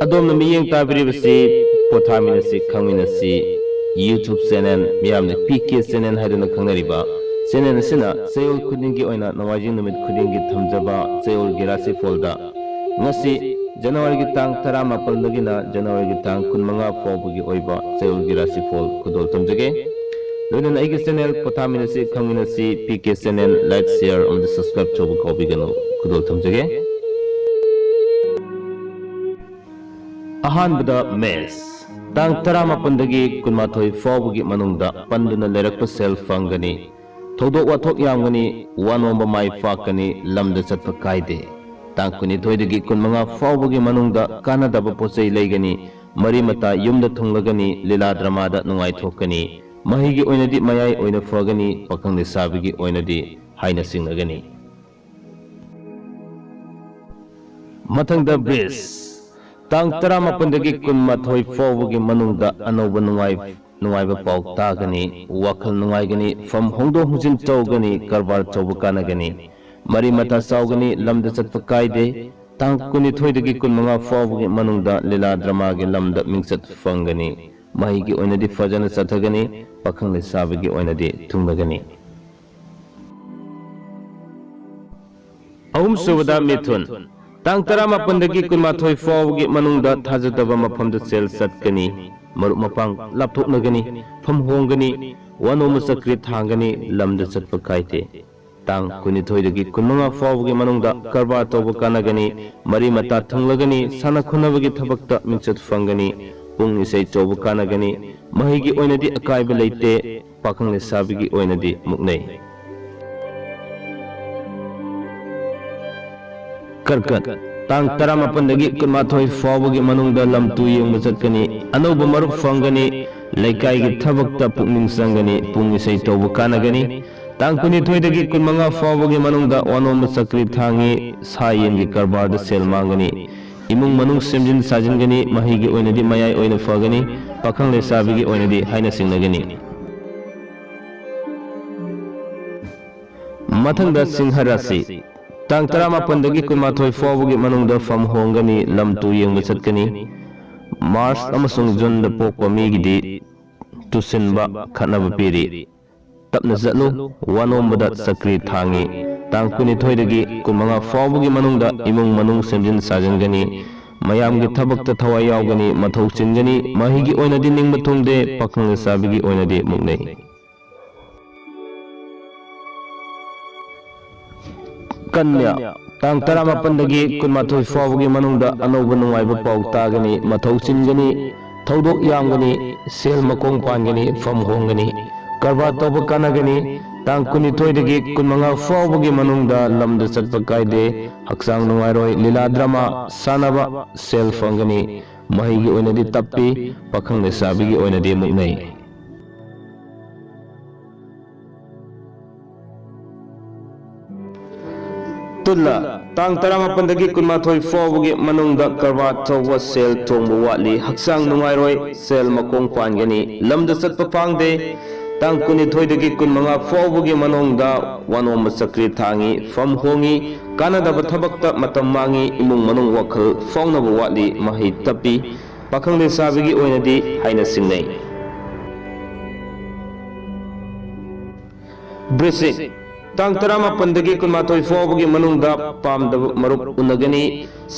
अदोम मियेंग ताबिरिबसी पोथामिनसी खंगमिनसी YouTube channel मियामने PK channel हाइदुना खंगनरिबा channel सिना चयोल खुदिंगी ओइना नवाजिंग नुमित खुदिंगी थमजबा चयोल गिरासी फोल्दा ngasi January की तांग 18 दगिना January की तांग 15 फाउबगी ओइबा चयोल गिरासी फोल खुदोल थमजगे लोइना आइगे channel पोथामिनसी खंगमिनसी PK channel like share and subscribe चोबु कॉबीगनो खुदोल थमजगे अहानबदा मेस तांग 18 दगी 18 फाउबगी मनुंगदा पंदुना लेरकप सेल फंगनी थौदोक वाथोक यामगनी वानोंबा माइ फाकनी लमदा चटप कायदे तांग 19 दगी 15 फाउबगी मनुंगदा कानादबा पोचै लेगनी मरी मता युमदा थुंगलगनी लीला ड्रामादा नुंगाइ थोकनी महिगी ओइनदी मयाइ ओइना फगनी पखंग साबिगी ओइनदी हाइना सिंगगनी मथंगदा ब्रिस तांग 18 दगी 18 फाउबगी मनुंगदा अनौबा नुंगाइबा पाउ तागनी वखल नुंगाइगनी फम होंदो हुजिन चौगनी करबार चौब कानगनी मरी मता साउगनी लमदा चटप कायदे तांग 19 दगी 15 फाउबगी मनुंगदा लीला ड्रामा गे लमदा मिंगचत फंगनी महिगी ओइनदी फजन चथगनी पखंग साबिगी ओइनदी थुंगगनी अहुम सुबदा मिथुन तांग 18 दगी 18 फाउबगी मनुंगदा थाजदबा मफमदा सेल चटकनी मरुप मपांग लापथोकनगनी फम होंगनी वानोम चक्री थांगनी लमदा चटप कायदे तांग 19 दगी 15 फाउबगी मनुंगदा करबा तोब कानगनी मरी मता थुंगलगनी साना खुनबगी थबकता मिंचत फंगनी पुंग इसै चोब कानगनी महिगी ओइनदी अकायबा लेते पाखंग साबिगी ओइनदी मुकनै करकत तांग 18 दगी 18 फाउबगी मनुंगदा लमतु येंग चटकनी अनौब मरुप फंगनी लेकाइगी थबकता पुंग संगनी पुंग इसै तोब कानगनी तांग 19 दगी 15 फाउबगी मनुंगदा वानोम चक्री थांगी सायेंगी करबारदा सेल मांगनी इमुंग मनुंग सेमजिन साजिनगनी महिगी ओइनदी मयाइ ओइना फगनी पखंग लेसाबिगी ओइनदी हाइना सिंगगनी मथंगदा सिंह राशि तांग 18 दगी 18 फाउबगी मनुंगदा फम होंगनी लमतु येंग चटकनी मार्च अमसुंग जून दा पोकपा मीगिदी तुसिनबा खनबा पीरी तपना जत्लु वानोंबदा चक्री थांगी तांग 19 दगी 15 फाउबगी मनुंगदा इमुंग मनुंग सेमजिन साजनगनी मयामगी थबकता थवाइ यावगनी मथौ चिनगनी महिगी ओइनदी निंगबा थुंगदे पखंग साबिगी ओइनदी मुकनै कन्या तांग 18 दगी 18 फाउबगी मनुंगदा अनौबा नुंगाइबा पाउ तागनी मथौ चिनगनी थौदोक यामगनी सेल मकोंग पानगनी फम होंगनी करबा तोब कानगनी तांग 19 दगी 15 फाउबगी मनुंगदा लमदा चटप कायदे हक्सांग नुंगाइरोय लीला ड्रामा सानबा सेल फंगनी महिगी ओइनदी तप्पी पखंग साबिगी ओइनदी मुकनै तुल्ला तांग 18 दगी 19 फाउबगी मनुंगदा करबा चौब सेल थोंब वाली हक्सांग नुंगाइरोय सेल मकोंग पानगनी लमदा चटप फांगदे तांग 19 दगी 15 फाउबगी मनुंगदा वानोम चक्री थांगी फम होंगी कानादबा थबकता मतम मांगी इमुंग मनुंग वखल फाउनबा वाली महि तप्पी पखंग लेसाबिगी ओइनदी हाइना सिंगनै ब्रिसिक तांग 18 दगी 19 फाउबगी मनुंगदा पामदब मरुप उनगनी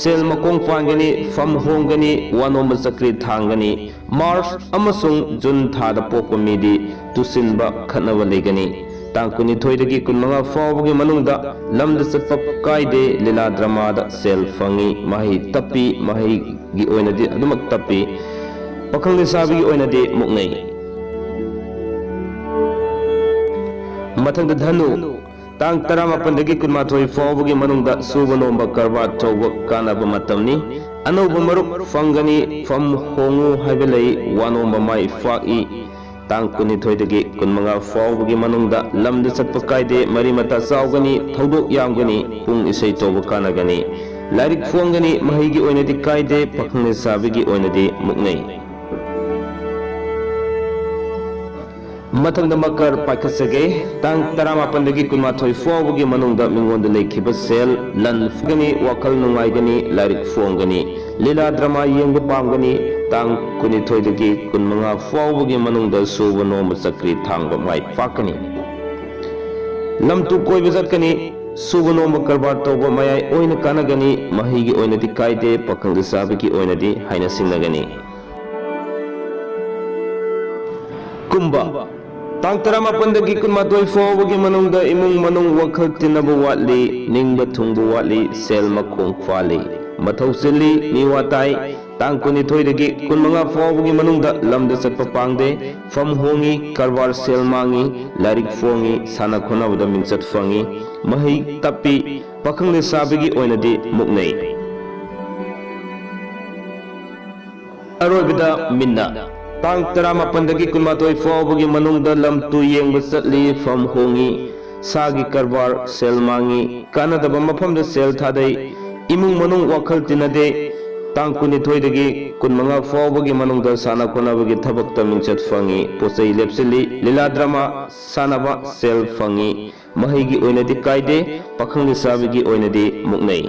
सेल मकोंग पानगनी फम होंगनी वानोम चक्री थांगनी मार्च अमसुंग जून थादा पोकपा मीदी तुसिनबा खनबा लेगनी तांग 19 दगी 15 फाउबगी मनुंगदा लमदा चटप कायदे लीला ड्रामादा सेल फंगी महि तप्पी महिगी ओइनदी अदुमक तप्पी पखंग लेसाबिगी ओइनदी मुकनै मथंग धनु तांग 18 दगी 19 फाउबगी मनुंगदा सुबा नोंबा करबा चौब कानबा मतमनी अनौबा मरुप फंगनी फम होंगु हाइबलई वानोंबा माइ फाई तांग 19 दगी 15 फाउबगी मनुंगदा लमदा चटप कायदे मरी मता चाउगनी थौदोक यामगनी पुंग इसै तोब कानगनी लाइरिक फोंगनी महिगी ओइनदी कायदे पखंग साबिगी ओइनदी मुकनै मथंग मकर पाखसगे तांग 18 कुनमाथोई फावगी मनोंग मिंगोंद लेखिब सेल लन फगनी वखल नुंगाइगनी लारिक फोंगनी लीला ड्रामा येंग पांगनी तांग कुनिथोइदगी कुनमंगा फावगी मनोंग सूब नोम चक्री थांग माइ पाकनी लमतु कोई बजतकनी सूब नोम करबार तौब मयाई ओइन कानगनी महिगी ओइनदि कायदे पखंग साबगी ओइनदि हाइना सिंगगनी कुंभा तांग 18 कुनमाथोई फावगी मनोंग इमुंग मनोंग वखल तिनब वाटली निंग थुंग वाटली सेल मखोंग फाली मथौ सिल्ली निवाताई तांग कुनिथोइदगी कुनमंगा फावगी मनोंग लमद चटप पांगदे फम होंगी करवार सेल मांगी लारिक फोंगी साना खोनाबद मिंचत फंगी मही तप्पी पखंग साबगी ओइनदि मुकनै अरोइबदा मिन्ना तांग 18 कुनमाथोई फावगी मनोंग लमतु येंग चटली फम होंगी सागी करवार सेल मांगी कानदब मफम सेल थादई इमुंग मनोंग वखल तिनदे तांग कुनिथोइदगी कुनमंगा फावगी मनोंग साना खोनाबगी थबक मिंचत फंगी पोचई लेपसिली लीला ड्रामा सानाबा सेल फंगी महिगी ओइनदि कायदे पखंग साबगी ओइनदि मुकनै।